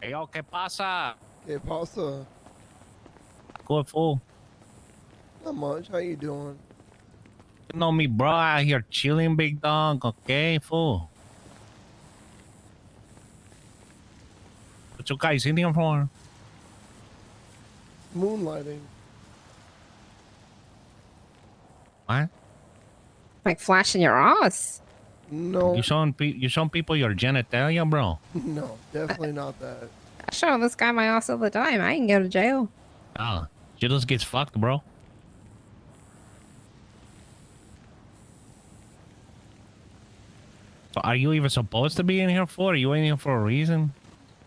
Hey, yo, ¿qué pasa? Hey, Pasta. Good fool. Not much. How you doing? You know me, bro, out here chilling, big dog. Okay, fool. What you guys in here for? Moonlighting. What? Like flashing your ass. No, You showing people your genitalia, bro? no, I, definitely not that. I show this guy my ass all the time. I can go to jail. Oh, she just gets fucked, bro. So are you even supposed to be in here for? Are you in here for a reason?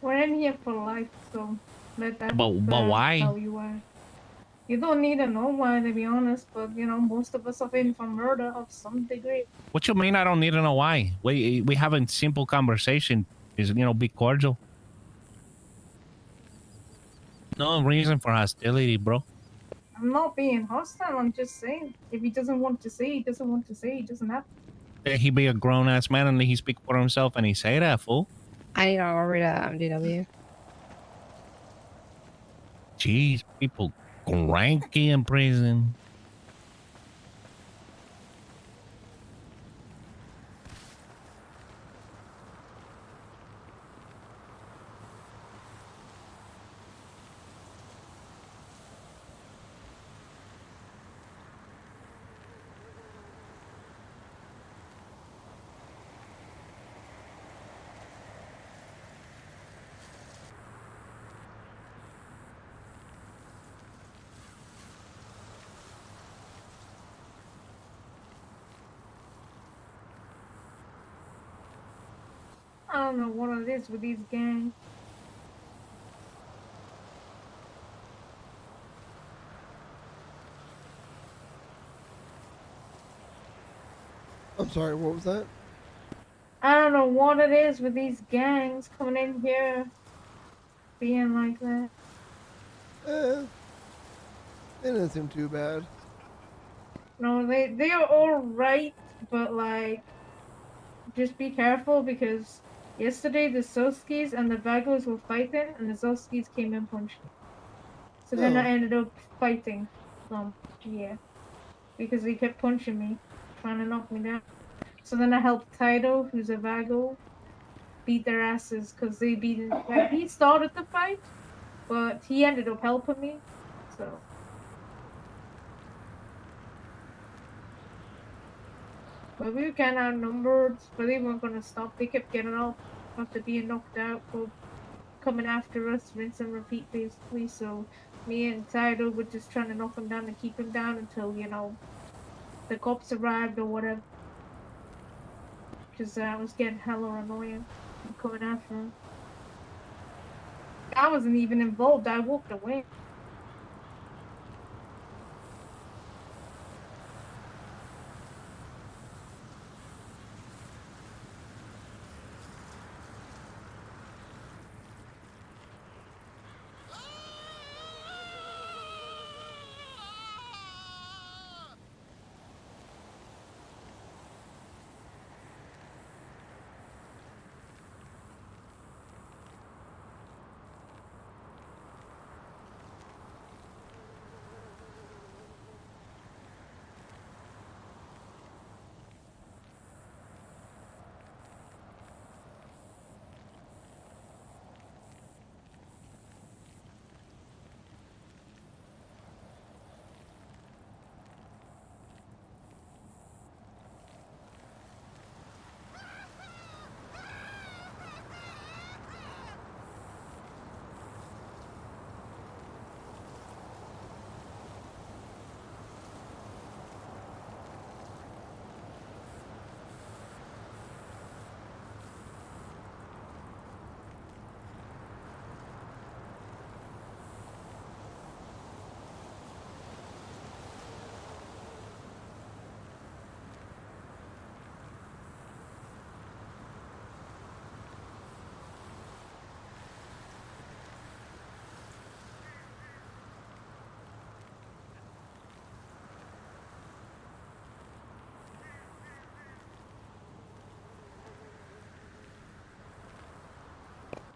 We're in here for life, so let that But why? how you are. You don't need to know why, to be honest, but you know, most of us are in for murder of some degree. What you mean? I don't need to know why. We having simple conversation. Is be cordial. No reason for hostility, bro. I'm not being hostile, I'm just saying. If he doesn't want to say, he doesn't want to say, he doesn't have to. He be a grown ass man and he speak for himself and he say that, fool. I need to read MDW. Jeez, people cranky in prison. I don't know what it is with these gangs. I'm sorry, what was that? I don't know what it is with these gangs coming in here being like that. Eh, it didn't seem too bad. No, they are alright, but like just be careful because yesterday the Soskis and the Vagos were fighting and the Soskis came and punched me. So then I Oh, ended up fighting them, yeah. Because they kept punching me, trying to knock me down. So then I helped Taito, who's a Vago, beat their asses because they beat like he started the fight, but he ended up helping me. So but we were kinda outnumbered, but they weren't gonna stop. They kept getting up after being knocked out for coming after us, rinse and repeat basically. So me and Taito were just trying to knock him down and keep him down until, the cops arrived or whatever. Because I was getting hella annoying and coming after him. I wasn't even involved, I walked away.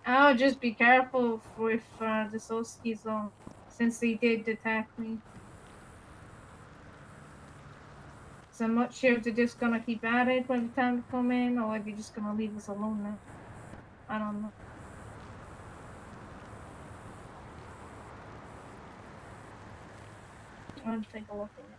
I'll just be careful with the Solskis on, since they did attack me. So I'm not sure if they're just gonna keep at it by the time they come in, or if you're just gonna leave us alone now. I don't know. I'll take a look at it.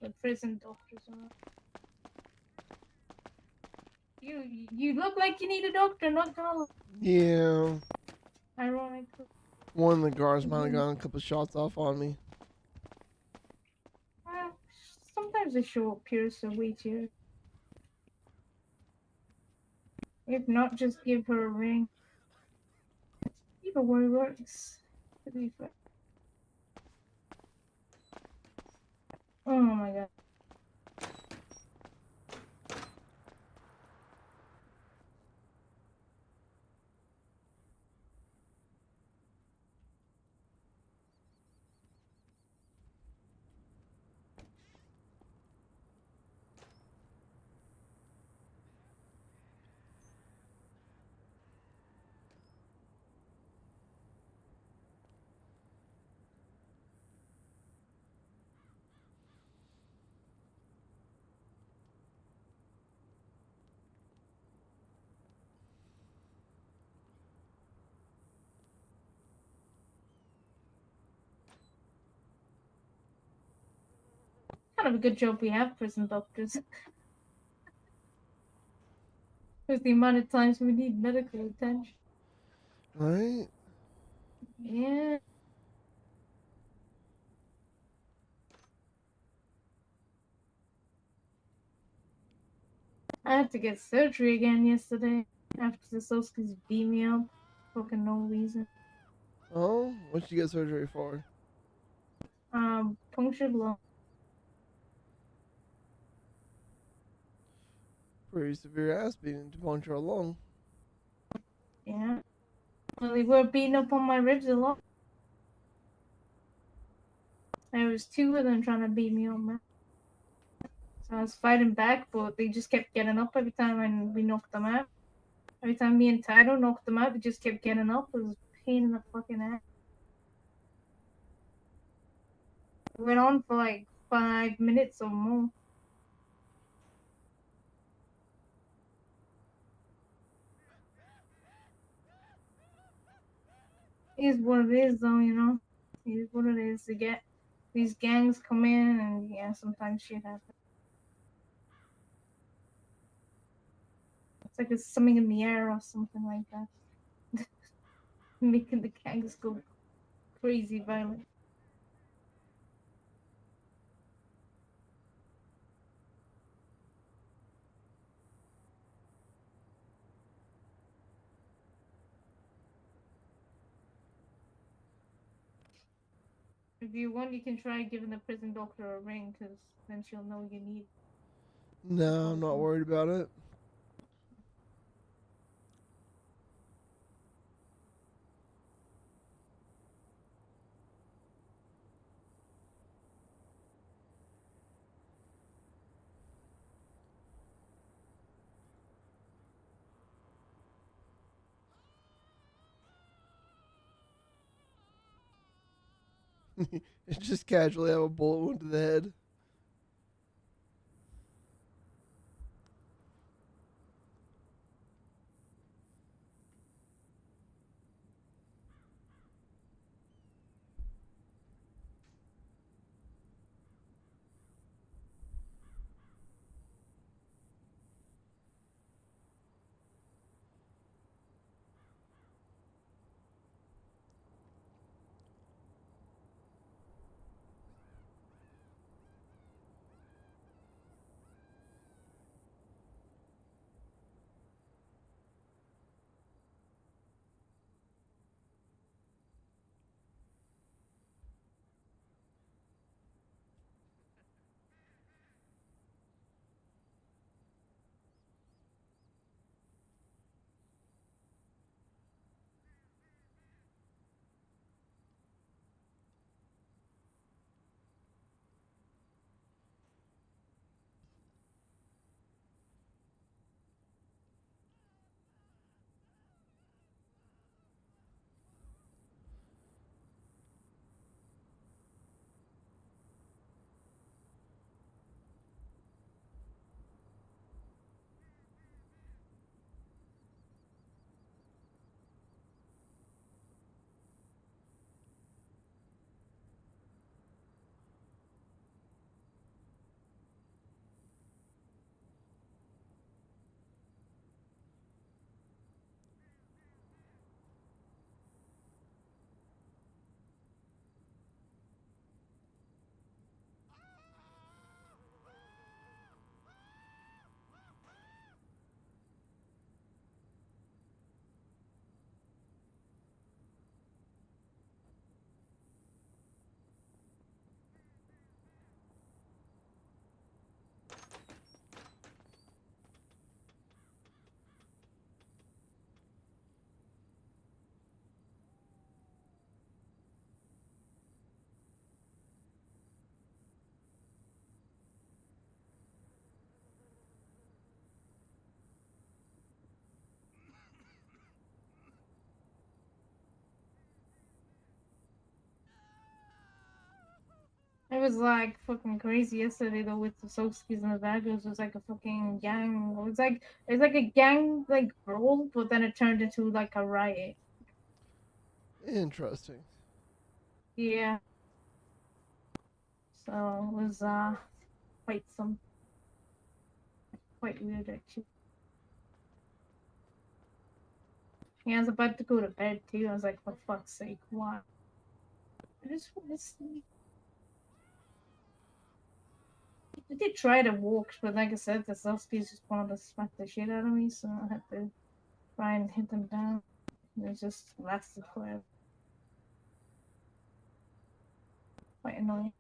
The prison doctors are. You look like you need a doctor, not gonna. Yeah. Ironic. One of the guards might have gotten a couple shots off on me. Well, sometimes they show up here, so wait here. If not, just give her a ring. Either way works. To be fair. Oh my god. Kind of a good job we have prison doctors. With the amount of times we need medical attention. Right? Yeah. I had to get surgery again yesterday after the Soskis beat me up. Fucking no reason. Oh, what'd you get surgery for? Punctured lung. Pretty severe ass beating to puncture a lung. Yeah. Well, they were beating up on my ribs a lot. There was two of them trying to beat me up, man. So I was fighting back, but they just kept getting up every time and we knocked them out. Every time me and Tyro knocked them out, they just kept getting up. It was a pain in the fucking ass. It went on for like 5 minutes or more. It is what it is, though, you know? It is what it is. To get these gangs come in, and yeah, sometimes shit happens. It's like there's something in the air or something like that. Making the gangs go crazy violent. If you want, you can try giving the prison doctor a ring, because then she'll know you need. No, I'm not worried about it. It's just casually have a bullet wound to the head. was like fucking crazy yesterday though with the Soskis and the Vagos. It was like a fucking gang. It was like a gang like brawl, but then it turned into like a riot. Interesting. Yeah. So it was quite some quite weird actually. Yeah, I was about to go to bed too. I was like, for fuck's sake, why? I just want to sleep. I did try to walk, but like I said, the Soskis just wanted to smack the shit out of me, so I had to try and hit them down. It just lasted forever. Quite annoying.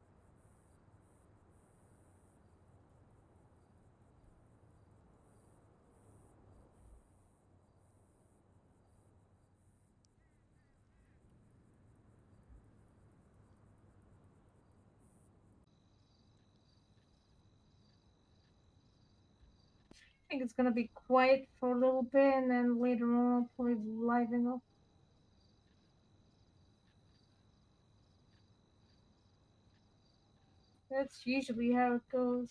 I think it's gonna be quiet for a little bit, and then later on I'll probably liven up. That's usually how it goes.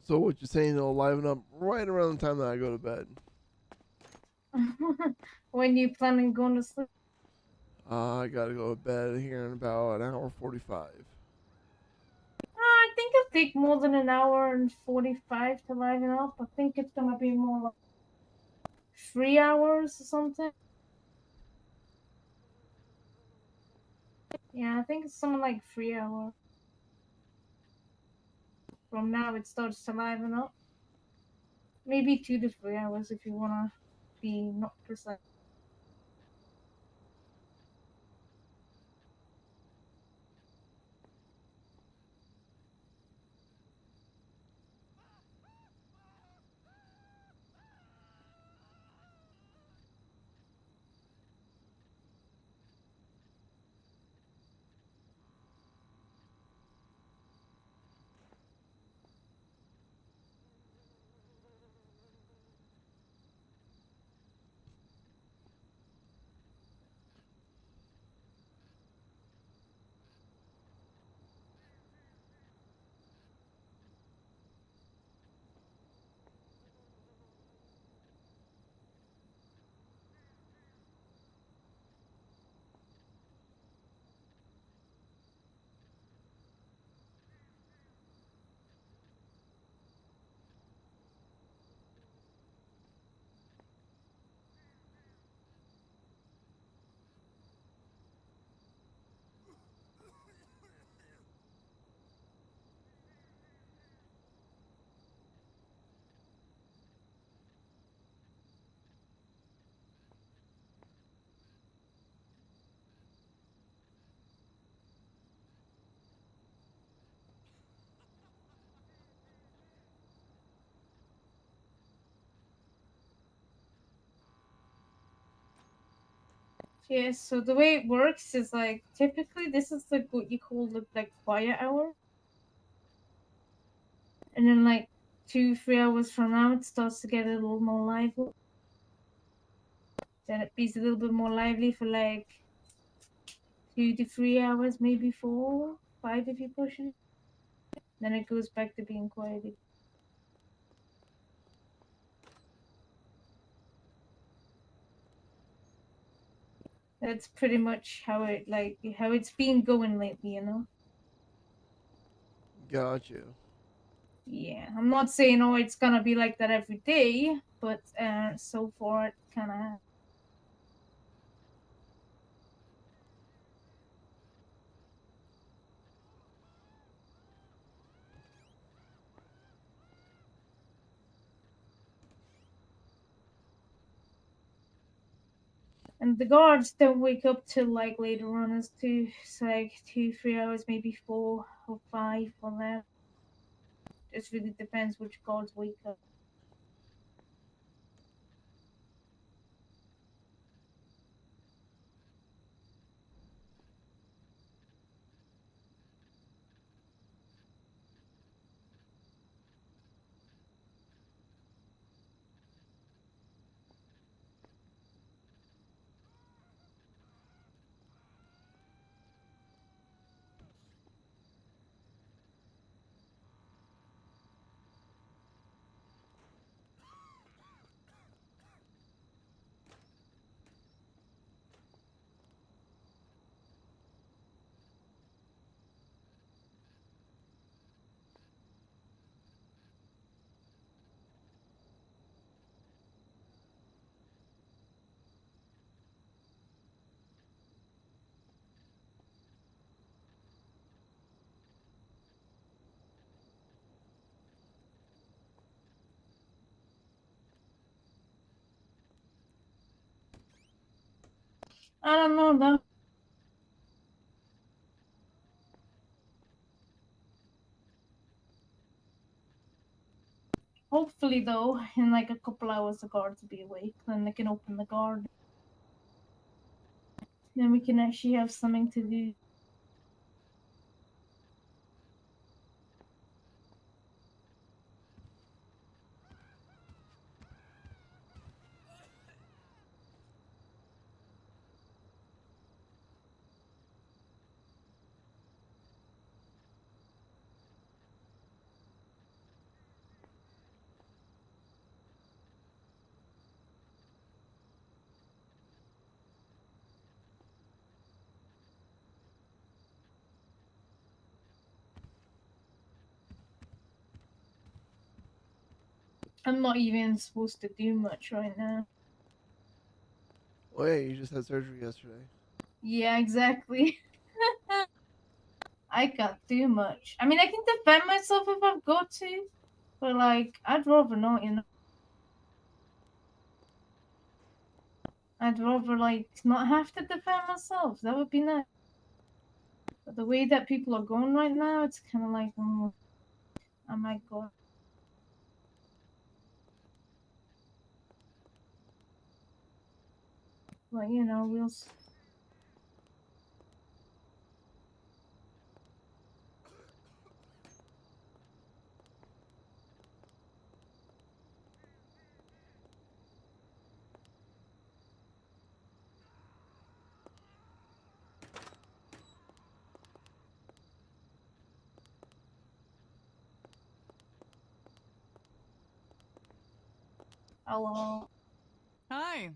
So what you're saying, it'll liven up right around the time that I go to bed. When you plan on going to sleep? I gotta go to bed here in about an hour 45. I think it'll take more than an hour and 45 to liven up. I think it's gonna be more like 3 hours or something. Yeah, I think it's something like 3 hours. From now it starts to liven up. Maybe 2 to 3 hours if you wanna be not precise. Yeah, so the way it works is like typically this is like what you call the like quiet hour. And then like 2, 3 hours from now it starts to get a little more lively. Then it be a little bit more lively for like 2 to 3 hours, maybe 4, 5 if you push it. Then it goes back to being quiet. That's pretty much how it's been going lately, you know? Got you. Yeah. I'm not saying it's gonna be like that every day, but so far it kinda. And the guards don't wake up till like later on as to it's like 2, 3 hours, maybe 4 or 5 for them. Just really depends which guards wake up. I don't know though. Hopefully though, in like a couple hours the guards will be awake. Then they can open the guard. Then we can actually have something to do. I'm not even supposed to do much right now. Oh yeah, you just had surgery yesterday. Yeah, exactly. I can't do much. I mean, I can defend myself if I've got to, but like, I'd rather not, you know. I'd rather like not have to defend myself. That would be nice. But the way that people are going right now, it's kind of like, oh my god. But you know, we'll. Hello. Hi.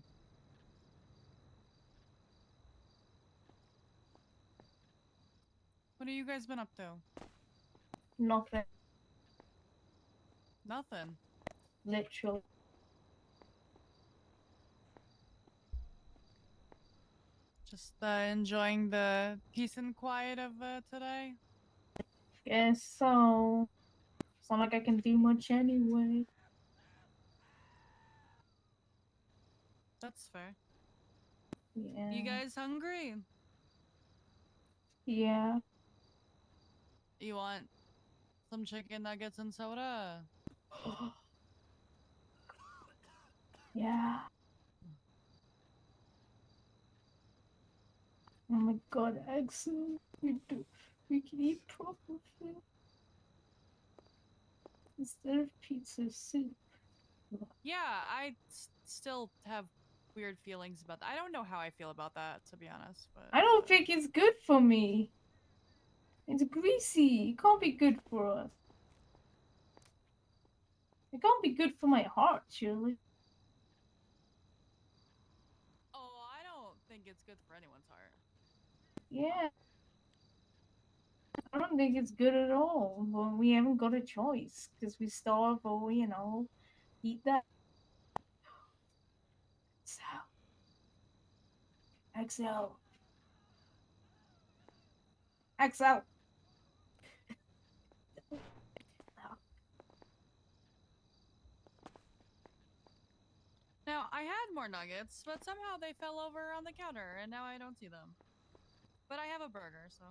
What have you guys been up to? Nothing. Nothing. Literally. Just enjoying the peace and quiet of today. Guess so. It's not like I can do much anyway. That's fair. Yeah. You guys hungry? Yeah. You want some chicken nuggets and soda? Yeah. Oh my god, Axel. We can eat proper food instead of pizza soup. Yeah, I still have weird feelings about that. I don't know how I feel about that, to be honest. But I don't think it's good for me. It's greasy. It can't be good for us. It can't be good for my heart, surely. oh, I don't think it's good for anyone's heart. Yeah. I don't think it's good at all. But we haven't got a choice because we starve or, you know, eat that. So, Axel. Axel. Now, I had more nuggets, but somehow they fell over on the counter, and now I don't see them. But I have a burger, so.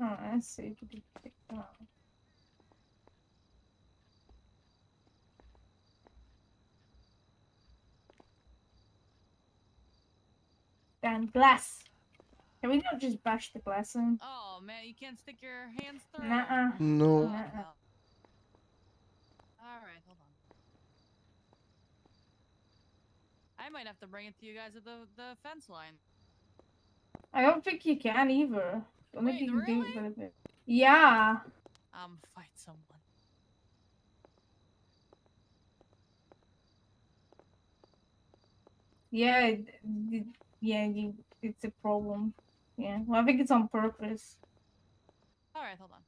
Oh, let's see. Oh. Damn glass. Can we not just bash the glass in? Oh man, you can't stick your hands through. Nuh-uh. No. Oh, Nuh-uh. well. All right, hold on. I might have to bring it to you guys at the fence line. I don't think you can either. Don't think Wait, you can do it really? for a bit. Yeah. Fight someone. Yeah. Yeah, it's a problem. Yeah. Well, I think it's on purpose. All right, hold on.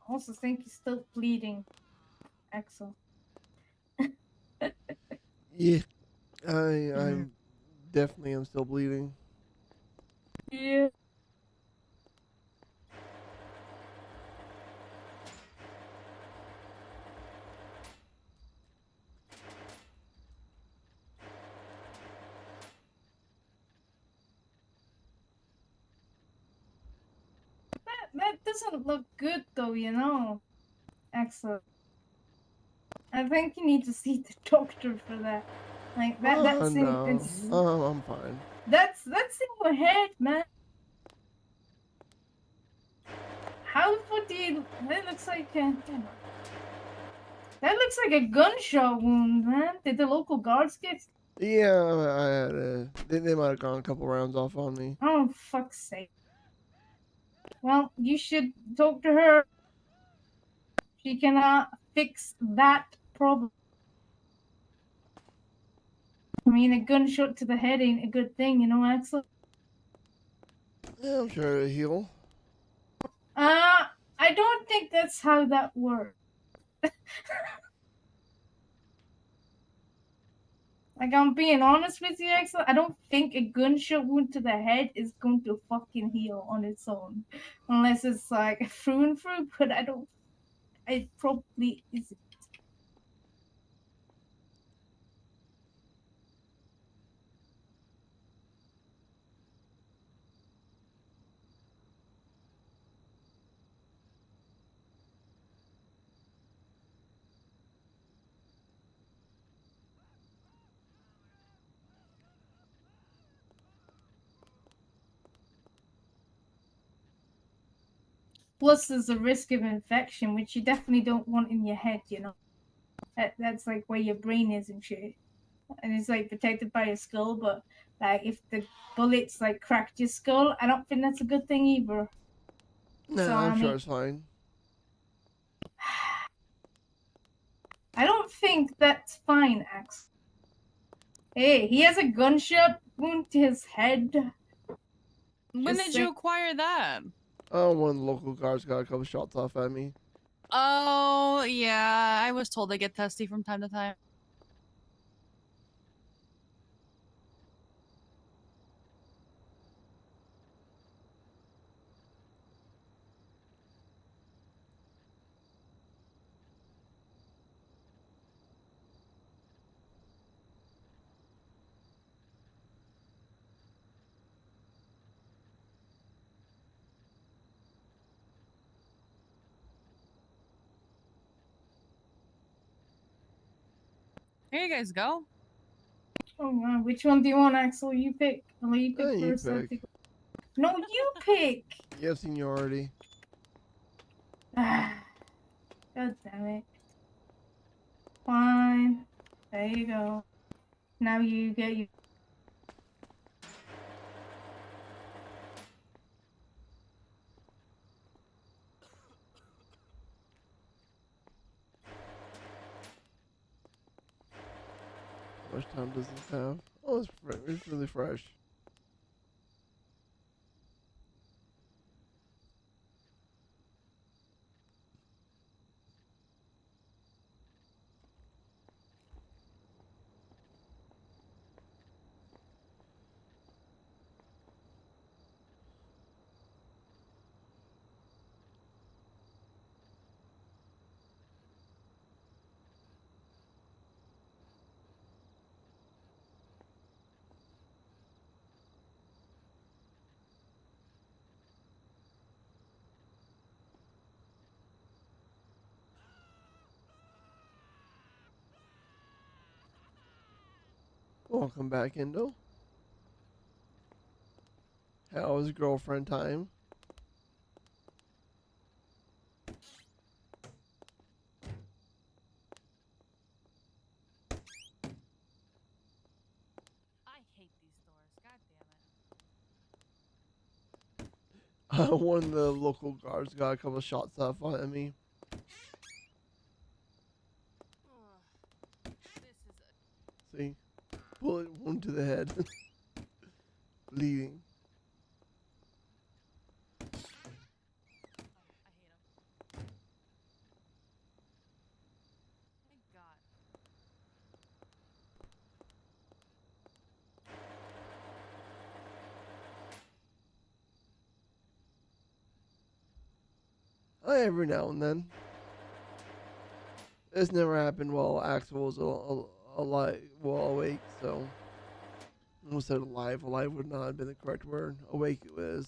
also think he's still bleeding, Axel. Yeah, I'm definitely am still bleeding. Yeah. That doesn't look good though, you know, Axel. I think you need to see the doctor for that. Like Oh that's in no, it's I'm fine. that's in your head, man. How the fuck do you that looks like that looks like a gunshot wound, man. Did the local guards get Yeah, I had they might have gone a couple rounds off on me. oh fuck's sake. Well, you should talk to her. She cannot fix that problem. I mean, a gunshot to the head ain't a good thing, you know, Axel. Yeah, I'm sure it'll heal. I don't think that's how that works. Like, I'm being honest with you, Axel. I don't think a gunshot wound to the head is going to fucking heal on its own. Unless it's like through and through, but I don't. It probably isn't. Plus, there's a risk of infection, which you definitely don't want in your head, you know? That's like where your brain is and shit. And it's like protected by your skull, but like if the bullets like cracked your skull, I don't think that's a good thing either. Nah, So, I I'm sure mean, it's fine. I don't think that's fine, Axel. Hey, he has a gunshot wound to his head. When Just did say- you acquire that? Oh, one of the local guards got a couple shots off at me. Oh, yeah. I was told they get testy from time to time. Here you guys go. Oh man, which one do you want, Axel? You pick. I'll let you pick You first. I'll pick. pick. No, you pick. You have seniority. God damn it. Fine. There you go. Now you get you. How much time does this have? Oh, it's really fresh. Welcome back, Indo. How was girlfriend time? I hate these doors. God damn it. One of the local guards got a couple shots off at me. Ugh. This is a See? Bullet wound to the head. Bleeding. I hate them. Every now and then. It's never happened while Axel was alive, well, awake, so. I almost said alive. Alive would not have been the correct word. Awake it was.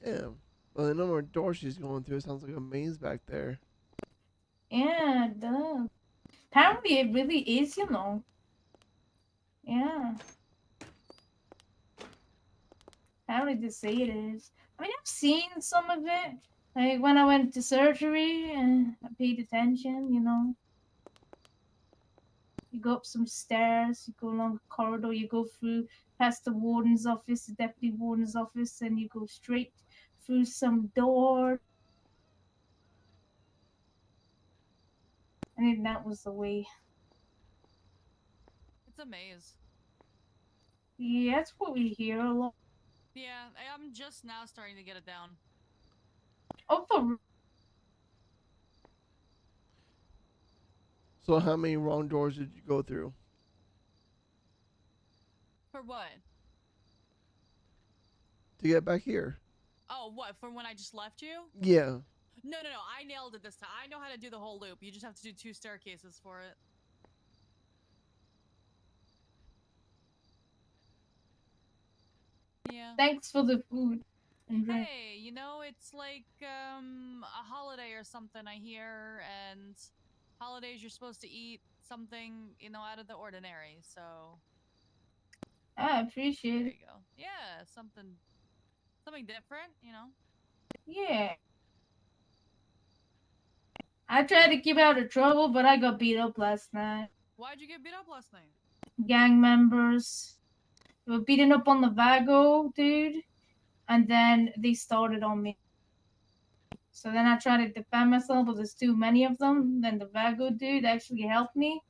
Damn. Well, the number of doors she's going through, it sounds like a maze back there. Yeah, duh. Apparently it really is, you know. Yeah. Apparently they say it is. I mean, I've seen some of it. Like when I went to surgery and I paid attention, you know. You go up some stairs, you go along a corridor, you go through past the warden's office, the deputy warden's office, and you go straight through some door. I think that was the way. It's a maze. Yeah, that's what we hear a lot. Yeah, I'm just now starting to get it down. Oh, for So, how many wrong doors did you go through? For what? To get back here? Oh, what? From when I just left you? Yeah. No, no, no. I nailed it this time. I know how to do the whole loop. You just have to do 2 staircases for it. Yeah. thanks for the food and drink. Hey, you know, it's like a holiday or something I hear, and holidays you're supposed to eat something, you know, out of the ordinary. So I appreciate there it. you go. Yeah, something different, you know. Yeah. I tried to keep out of trouble, but I got beat up last night. Why'd you get beat up last night? Gang members. They were beating up on the Vago dude, and then they started on me. So then I tried to defend myself, but there's too many of them. Then the Vago dude actually helped me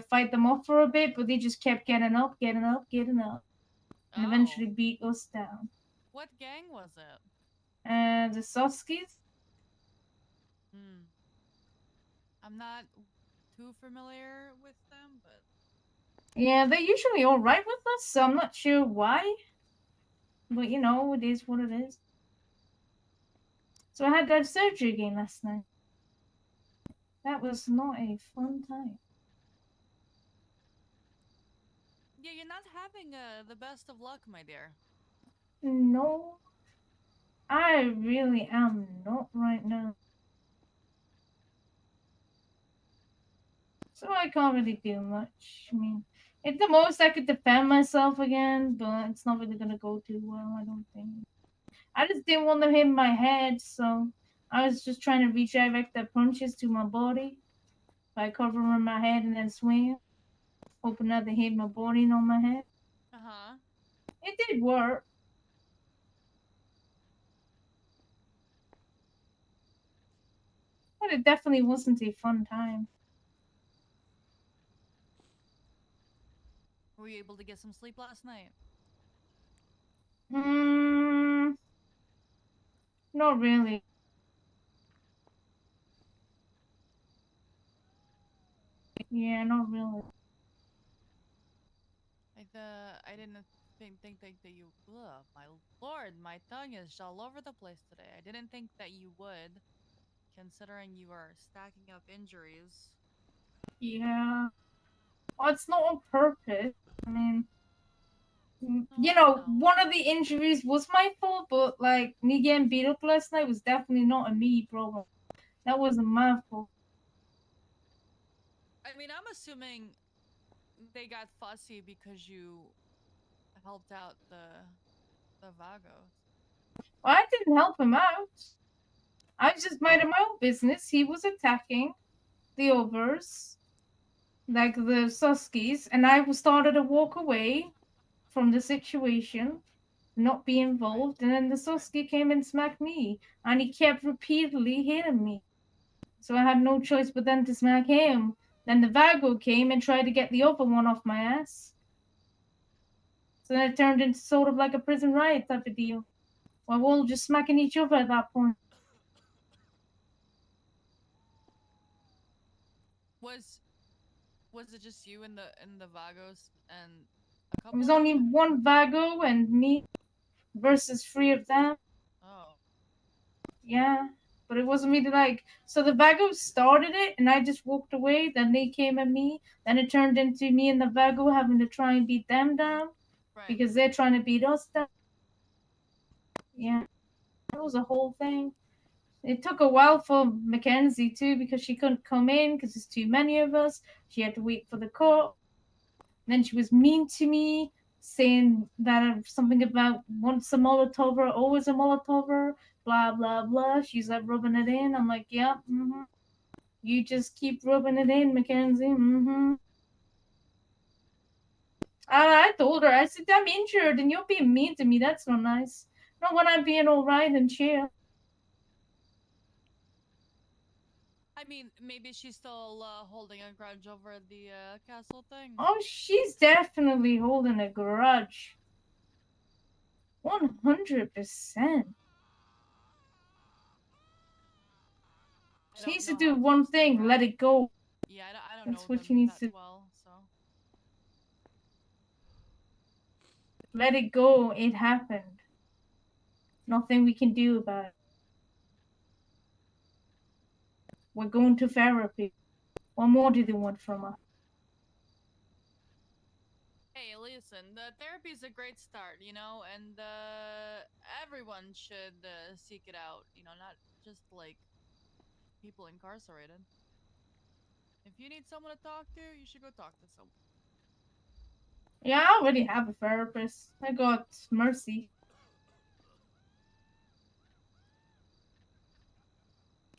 fight them off for a bit, but they just kept getting up, getting up, getting up, and eventually Oh, beat us down. what gang was it? And the Soskis, Hmm. I'm not too familiar with them, but yeah, they're usually all right with us, so I'm not sure why. But you know, it is what it is. So I had to have surgery again last night. That was not a fun time. yeah, you're not having the best of luck, my dear. No, I really am not right now. So I can't really do much. I mean, at the most I could defend myself again, but it's not really gonna go too well, I don't think. I just didn't want to hit my head, so I was just trying to redirect the punches to my body by covering my head and then swinging, hoping not to hit my body, not my head. Uh huh. It did work. But it definitely wasn't a fun time. Were you able to get some sleep last night? Hmm, not really. Yeah, not really. I didn't think that you. Ugh, my lord, my tongue is all over the place today. I didn't think that you would, considering you are stacking up injuries. Yeah. Well, it's not on purpose. I mean, No, you I know, know. one of the injuries was my fault, but like me getting beat up last night was definitely not a me problem. That wasn't my fault. I mean, I'm assuming they got fussy because you helped out the Vagos. Well, I didn't help him out. I was just minding my own business. He was attacking the others, like the Suskies, and I started to walk away from the situation, not be involved, and then the Susky came and smacked me, and he kept repeatedly hitting me. So I had no choice but then to smack him. Then the Vago came and tried to get the other one off my ass. So then it turned into sort of like a prison riot type of deal. Where we're all just smacking each other at that point. Was was it just you and the Vagos and a It was couple of only them? one Vago and me versus three of them. Oh, Yeah. But it wasn't me to like. So the Vagos started it, and I just walked away. Then they came at me. Then it turned into me and the Vago having to try and beat them down right. because they're trying to beat us down. Yeah. That was a whole thing. It took a while for Mackenzie too because she couldn't come in because there's too many of us. She had to wait for the court. Then she was mean to me, saying that something about once a Molotov, always a Molotov, blah blah blah. She's like rubbing it in. I'm like, yeah, mm-hmm. You just keep rubbing it in, Mackenzie. Mm-hmm. And I told her, I said, I'm injured and you're being mean to me. That's not nice. Not when I'm being all right and chill. I mean, maybe she's still holding a grudge over the castle thing. Oh, she's definitely holding a grudge. 100%. I She don't needs to know how do one close they thing, were. let it go. Yeah, I don't That's know what she them needs that to well, so. let it go. It happened. Nothing we can do about it. We're going to therapy. What more do they want from us? Hey, listen, the therapy is a great start, you know, and everyone should seek it out, you know, not just like people incarcerated. If you need someone to talk to, you should go talk to someone. Yeah, I already have a therapist. I got Mercy.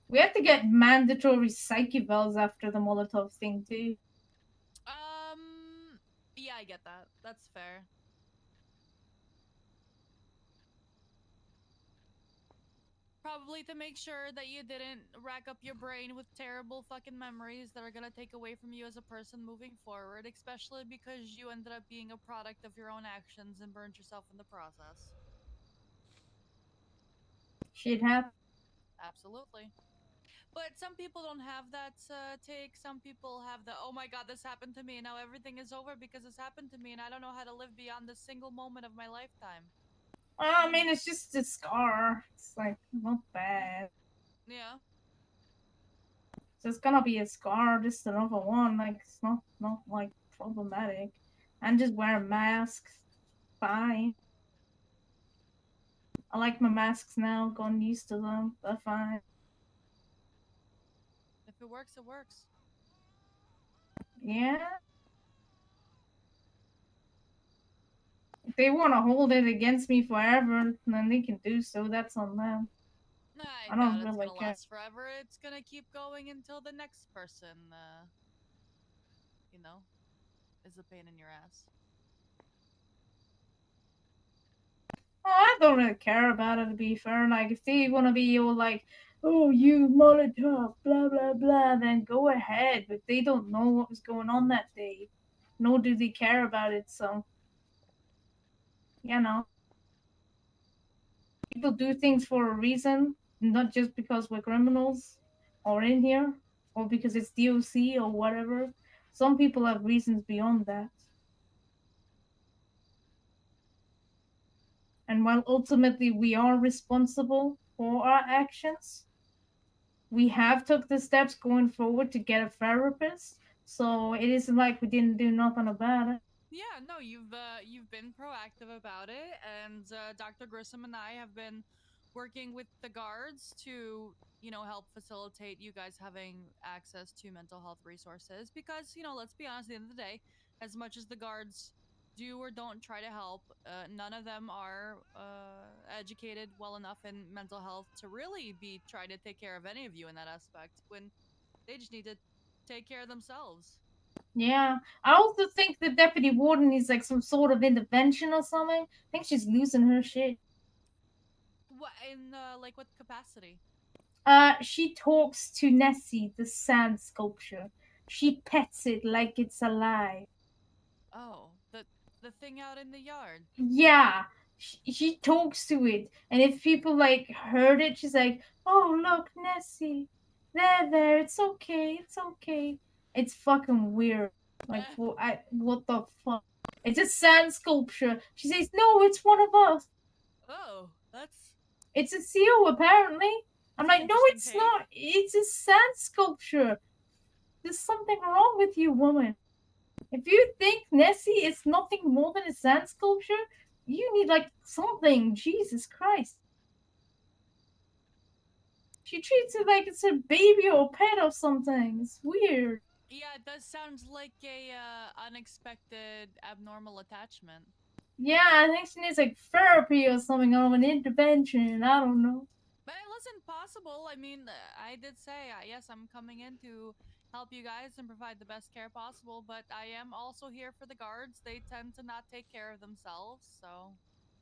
We have to get mandatory psych evals after the Molotov thing too. Yeah, I get that. That's fair. Probably to make sure that you didn't rack up your brain with terrible fucking memories that are gonna take away from you as a person moving forward, especially because you ended up being a product of your own actions and burned yourself in the process. Shit happened. Absolutely. But some people don't have that take. Some people have the, oh my god, this happened to me, and now everything is over because this happened to me, and I don't know how to live beyond this single moment of my lifetime. I mean, it's just a scar. It's like not bad. Yeah. So it's gonna be a scar, just another one. Like it's not like problematic. And just wear masks. Fine. I like my masks now. Gotten used to them. They're fine. If it works, it works. Yeah. If they want to hold it against me forever, then they can do so. That's on them. I I doubt don't it's really gonna care. last forever. It's gonna keep going until the next person, you know, is a pain in your ass. Oh, I don't really care about it, to be fair. Like, if they want to be all like, oh, you Molotov, blah, blah, blah, then go ahead. But they don't know what was going on that day. Nor do they care about it, so, you know. People do things for a reason, not just because we're criminals or in here, or because it's DOC or whatever. Some people have reasons beyond that. And while ultimately we are responsible for our actions, we have took the steps going forward to get a therapist. So it isn't like we didn't do nothing about it. Yeah, no, you've been proactive about it, and Dr. Grissom and I have been working with the guards to, you know, help facilitate you guys having access to mental health resources because, you know, let's be honest, at the end of the day, as much as the guards do or don't try to help. None of them are educated well enough in mental health to really be trying to take care of any of you in that aspect. When they just need to take care of themselves. Yeah. I also think the deputy warden is like some sort of intervention or something. I think she's losing her shit. What in like what capacity? She talks to Nessie, the sand sculpture. She pets it like it's alive. Oh, the thing out in the yard. Yeah, she talks to it, and if people like heard it, she's like, "Oh, look, Nessie, there, it's okay, it's okay." It's fucking weird. Like, what the fuck? It's a sand sculpture. She says, "No, it's one of us. Oh, that's It's a seal, apparently." I'm it's an like, "No, interesting it's take. not. It's a sand sculpture. There's something wrong with you, woman." If you think Nessie is nothing more than a sand sculpture, you need like something. Jesus Christ. She treats it like it's a baby or a pet or something. It's weird. Yeah, it does sound like a unexpected abnormal attachment. Yeah, I think she needs like therapy or something or an intervention. I don't know. But it wasn't possible. I mean, I did say, yes, I'm coming in to help you guys and provide the best care possible, but I am also here for the guards. They tend to not take care of themselves, so.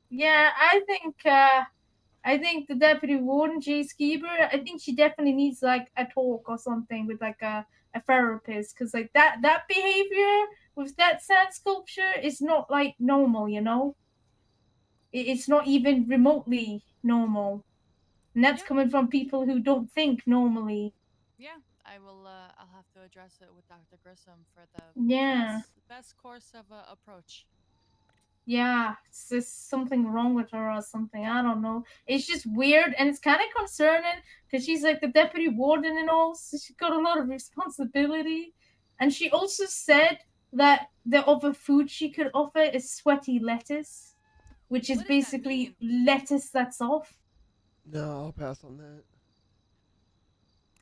Yeah, I think the deputy warden, Jay Skeeber, I think she definitely needs like a talk or something with like a therapist, because like that behavior with that sand sculpture is not like normal, you know. It's not even remotely normal, and that's Yeah, coming from people who don't think normally. yeah. I will, I'll have to address it with Dr. Grissom for the Yeah, best course of approach. yeah, it's just something wrong with her or something. I don't know. It's just weird, and it's kind of concerning because she's like the deputy warden and all, so she's got a lot of responsibility. And she also said that the other food she could offer is sweaty lettuce, which is What does that basically mean? lettuce that's off. No, I'll pass on that.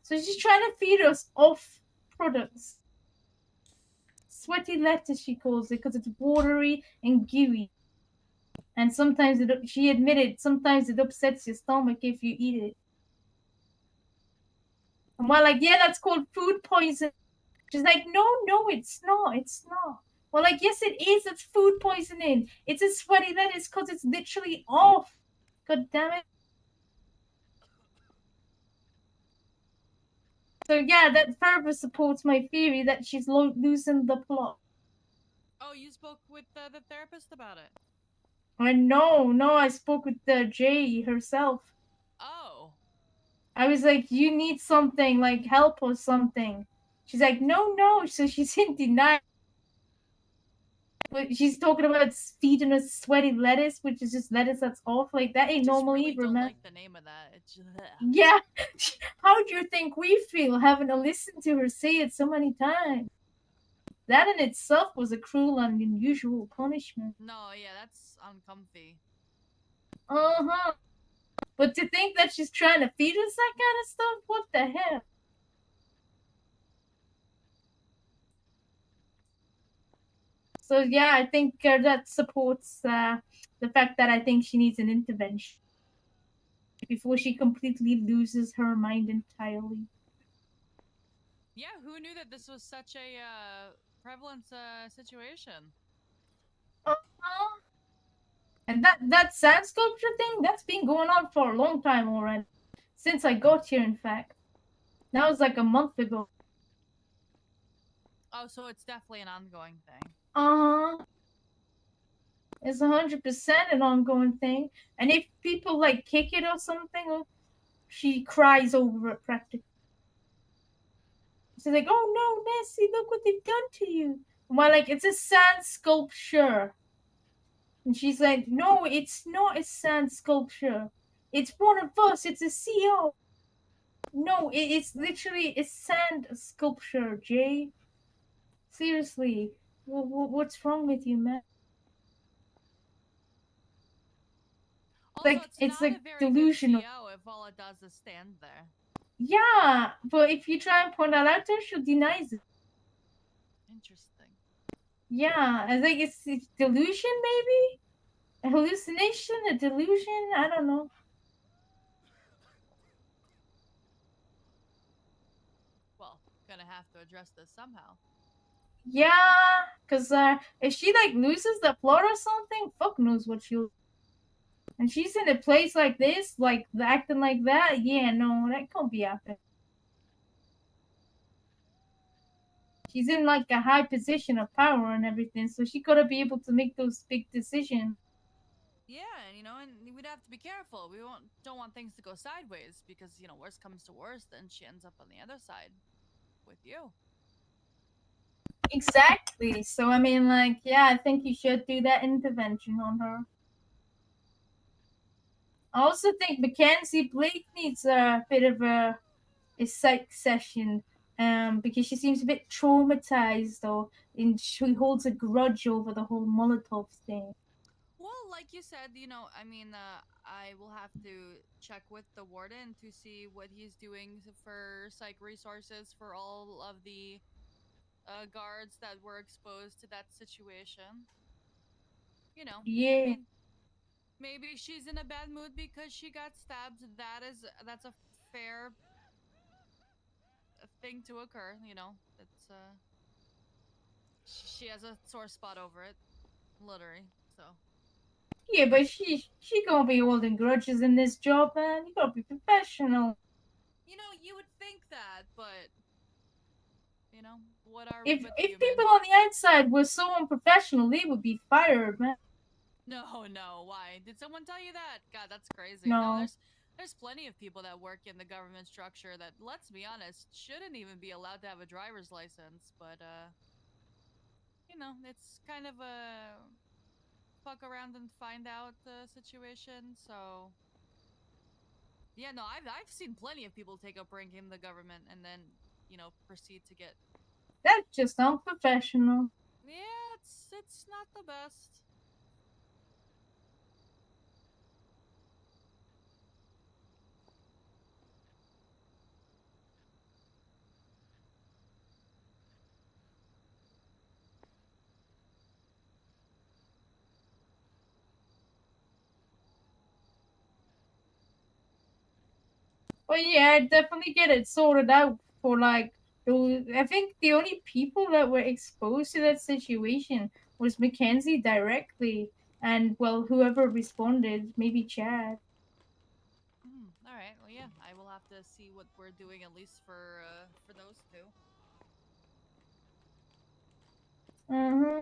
So she's trying to feed us off products. Sweaty lettuce, she calls it, because it's watery and gooey. And sometimes she admitted, sometimes it upsets your stomach if you eat it. And we're like, yeah, that's called food poison. She's like, no, it's not. It's not. Well, like, yes, it is. It's food poisoning. It's a sweaty lettuce because it's literally off. God damn it. So yeah, that further supports my theory that she's losing the plot. Oh, you spoke with the therapist about it. And no, I spoke with Jay herself. Oh, I was like, you need something, like help or something. She's like, no. So she's in denial. But she's talking about feeding us sweaty lettuce, which is just lettuce that's off. Like, that I ain't just normal really either, don't man. like the name of that. It's just, Yeah. How do you think we feel having to listen to her say it so many times? That in itself was a cruel and unusual punishment. no, yeah, that's uncomfy. Uh-huh. But to think that she's trying to feed us that kind of stuff, what the hell? So yeah, I think that supports the fact that I think she needs an intervention before she completely loses her mind entirely. Yeah, who knew that this was such a prevalent situation? Uh-huh. And that sand sculpture thing, that's been going on for a long time already. Since I got here, in fact. That was like a month ago. Oh, so it's definitely an ongoing thing. Uh-huh. It's 100% an ongoing thing. And if people like kick it or something, she cries over it practically. She's like, "Oh no, Nessie, look what they've done to you." And we're like, "It's a sand sculpture." And she's like, "No, it's not a sand sculpture. It's one of us. It's a CO." No, it's literally a sand sculpture, Jay. Seriously, what's wrong with you, man? Also, it's It's not like a very good delusional. CO if all it does is stand there. Yeah, but if you try and point that out to her, she'll deny it. Interesting. Yeah, I think it's delusion, maybe a hallucination, a delusion. I don't know. Well, gonna have to address this somehow. Yeah, cause if she like loses the plot or something, fuck knows what she'll. And she's in a place like this, like acting like that. Yeah, no, that can't be happening. She's in like a high position of power and everything, so she gotta be able to make those big decisions. Yeah, and we'd have to be careful. We don't want things to go sideways because worst comes to worst, then she ends up on the other side with you. Exactly. So I mean, like, yeah, I think you should do that intervention on her. I also think Mackenzie Blake needs a bit of a psych session, because she seems a bit traumatized, or and she holds a grudge over the whole Molotov thing. Well, like you said, I will have to check with the warden to see what he's doing for psych resources for all of the guards that were exposed to that situation. I Yeah, mean, maybe she's in a bad mood because she got stabbed. That's a fair thing to occur. It's she has a sore spot over it, literally. So yeah, but she gonna be holding grudges in this job, man. You gotta be professional. you would think that, but what are we If but if human? people on the outside were so unprofessional, they would be fired, man. No, no. Why? Did someone tell you that? God, that's crazy. No, No. there's plenty of people that work in the government structure that, let's be honest, shouldn't even be allowed to have a driver's license. But it's kind of a fuck around and find out situation. So yeah, no, I've seen plenty of people take up rank in the government and then proceed to get. That's just unprofessional. Yeah, it's not the best. But yeah, I definitely get it sorted out for like those. I think the only people that were exposed to that situation was Mackenzie directly, and well, whoever responded, maybe Chad. All right. Well, yeah, I will have to see what we're doing at least for those two. Mm-hmm.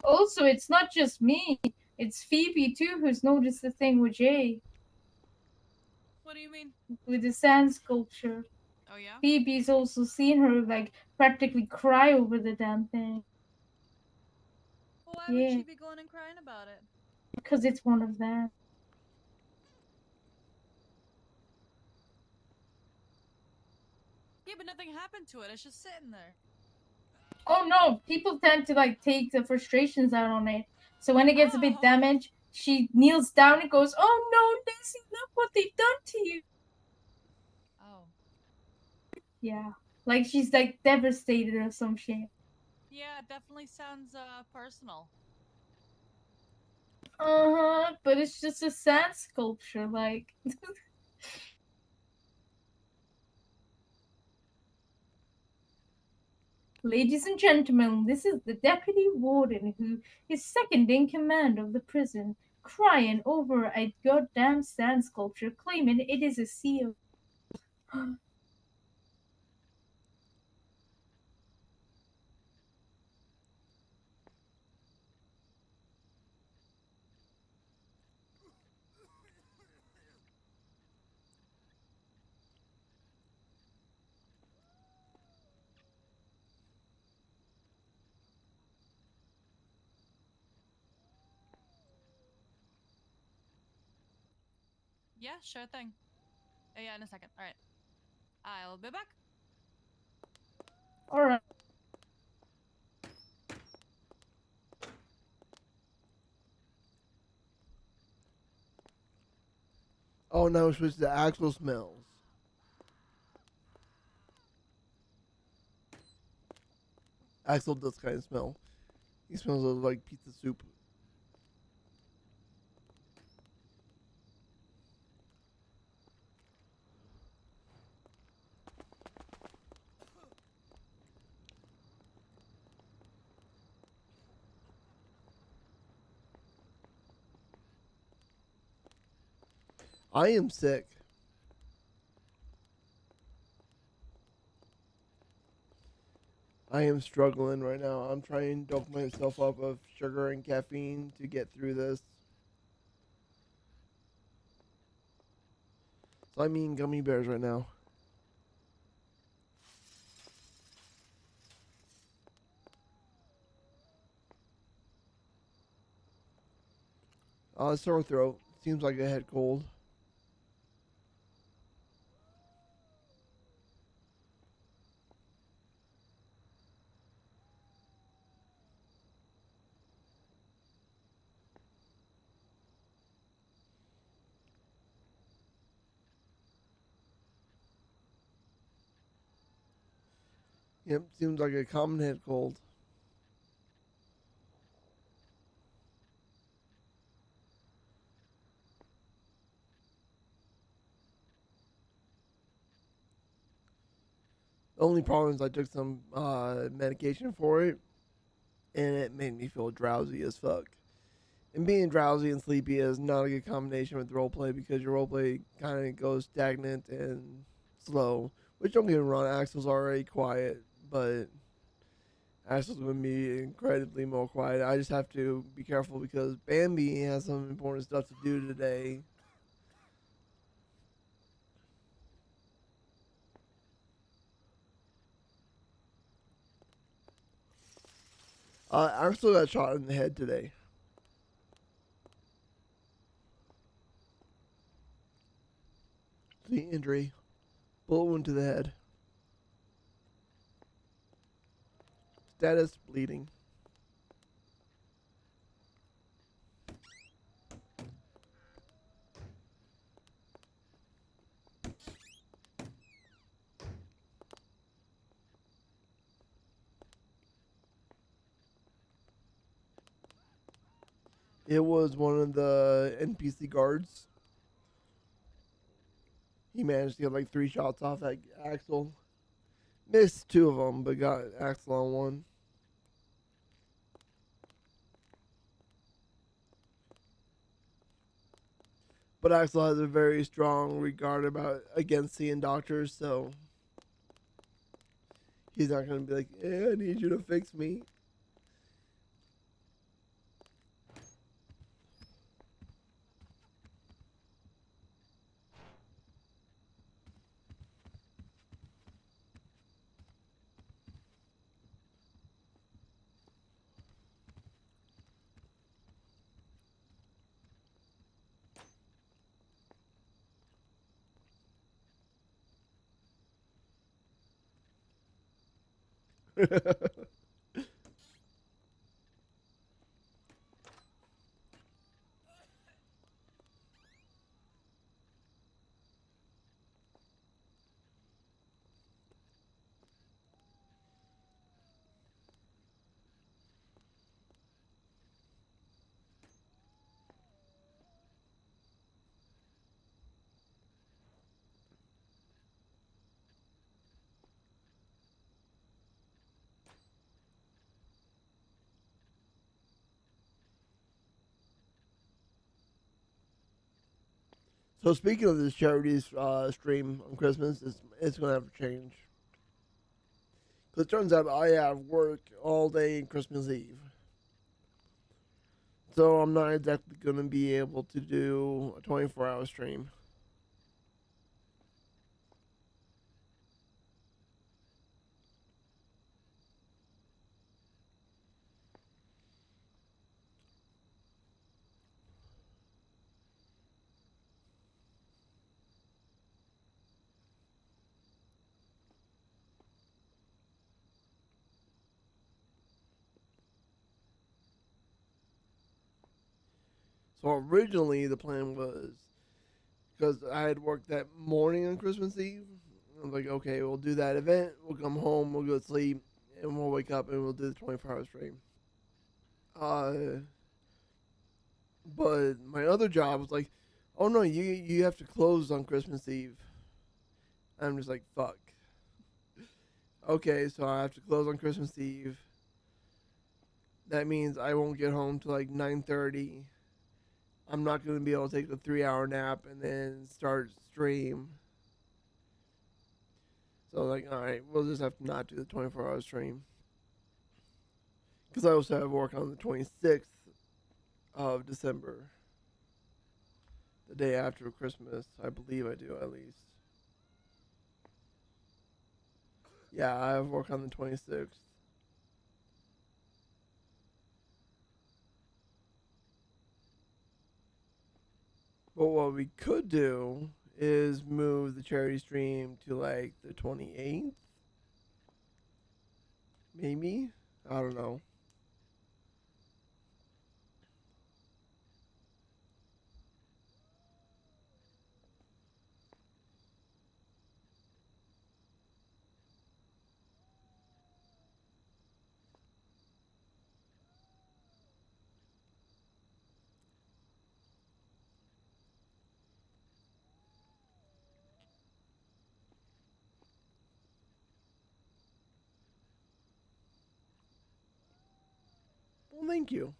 Also, it's not just me. It's Phoebe too who's noticed the thing with Jay What do you mean? with the sand sculpture. Oh yeah. Phoebe's also seen her like practically cry over the damn thing. Well, why would Yeah, she be going and crying about it? because it's one of them. Yeah, but nothing happened to it. It's just sitting there. Oh no, people tend to like take the frustrations out on it. So when it gets a bit Oh. damaged, she kneels down and goes, "Oh no, Nancy, look what they've done to you." Oh. Yeah, like she's like devastated or some shit. Yeah, it definitely sounds personal. But it's just a sand sculpture. Like, ladies and gentlemen, this is the deputy warden who is second in command of the prison, crying over a goddamn sand sculpture, claiming it is a seal. Yeah, sure thing. Yeah, in a second. All right. I'll be back. All right. Oh, now we're switched to Axel smells. Axel does kind of smell. He smells like pizza soup. I am sick. I am struggling right now. I'm trying to dope myself up of sugar and caffeine to get through this. So I'm eating gummy bears right now. Sore throat. Seems like a head cold. Yep, seems like a common head cold. The only problem is I took some medication for it, and it made me feel drowsy as fuck. And being drowsy and sleepy is not a good combination with roleplay because your roleplay kind of goes stagnant and slow. Which don't get me wrong, Axel's already quiet, but Axel's going to be incredibly more quiet. I just have to be careful because Bambi has some important stuff to do today. Axel got shot in the head today. The injury. Bullet wound to the head. Status bleeding. It was one of the NPC guards. He managed to get like 3 shots off at Axel. Missed 2 of them, but got Axel on 1. But Axel has a very strong regard about against seeing doctors, so he's not gonna be like, "Yeah, I need you to fix me." So speaking of this charity stream on Christmas, it's gonna have to change. Because it turns out I have work all day Christmas Eve. So I'm not exactly going to be able to do a 24-hour stream. So originally the plan was, because I had worked that morning on Christmas Eve, I was like, okay, we'll do that event, we'll come home, we'll go to sleep, and we'll wake up and we'll do the 24-hour stream. But my other job was like, oh no, you have to close on Christmas Eve. I'm just like, fuck. Okay, so I have to close on Christmas Eve. That means I won't get home till like 9:30. I'm not going to be able to take a 3-hour nap and then start stream. So like, all right, we'll just have to not do the 24-hour stream. Because I also have work on the 26th of December. The day after Christmas. I believe I do, at least. Yeah, I have work on the 26th. But what we could do is move the charity stream to like the 28th. Maybe? I don't know. Well, thank you.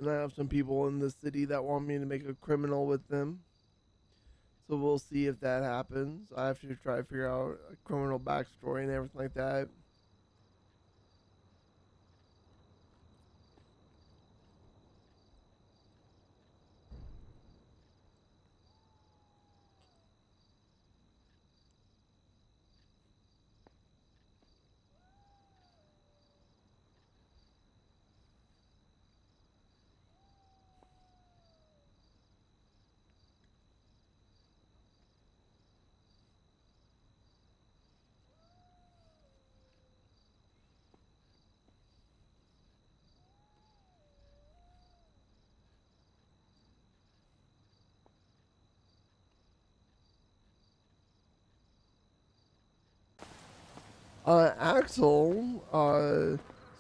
And I have some people in the city that want me to make a criminal with them. So we'll see if that happens. I have to try to figure out a criminal backstory and everything like that. Axel,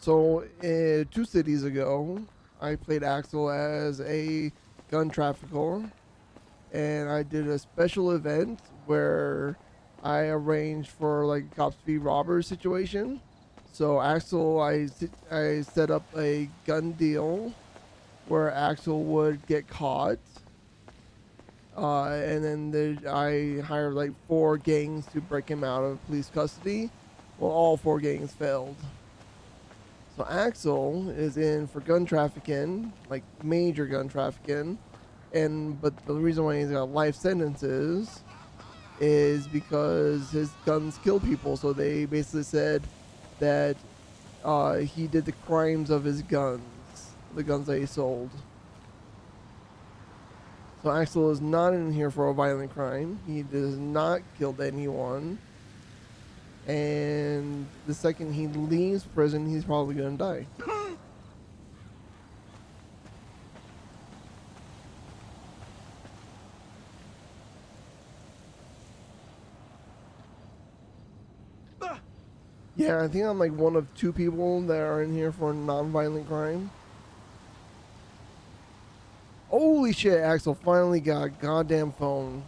so 2 cities ago, I played Axel as a gun trafficker, and I did a special event where I arranged for like a cops v robbers situation. So Axel, I set up a gun deal where Axel would get caught, and then I hired like 4 gangs to break him out of police custody. Well, all 4 gangs failed. So Axel is in for gun trafficking, like major gun trafficking, but the reason why he's got life sentences is because his guns kill people. So they basically said that he did the crimes of his guns, the guns that he sold. So Axel is not in here for a violent crime. He does not kill anyone. And the second he leaves prison, he's probably going to die. Yeah, I think I'm like one of 2 people that are in here for a non-violent crime. Holy shit, Axel finally got a goddamn phone.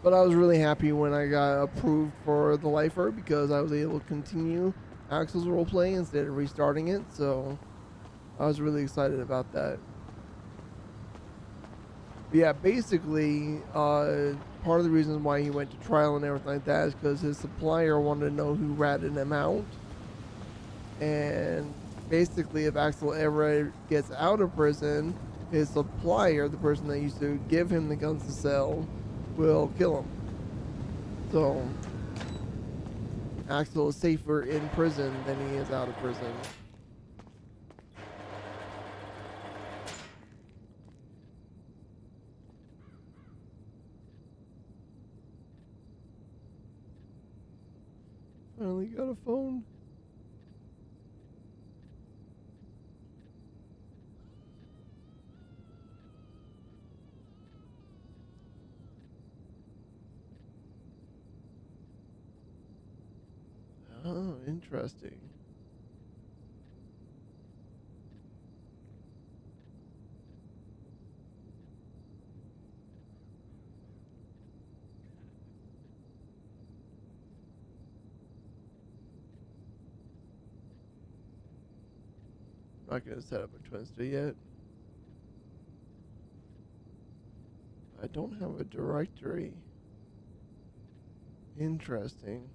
But I was really happy when I got approved for the lifer because I was able to continue Axel's roleplay instead of restarting it. So I was really excited about that. But yeah, basically, part of the reason why he went to trial and everything like that is because his supplier wanted to know who ratted him out. And basically, if Axel ever gets out of prison, his supplier, the person that used to give him the guns to sell, will kill him. So Axel is safer in prison than he is out of prison. Finally got a phone. Oh, interesting. Not gonna set up a Twinster yet. I don't have a directory. Interesting.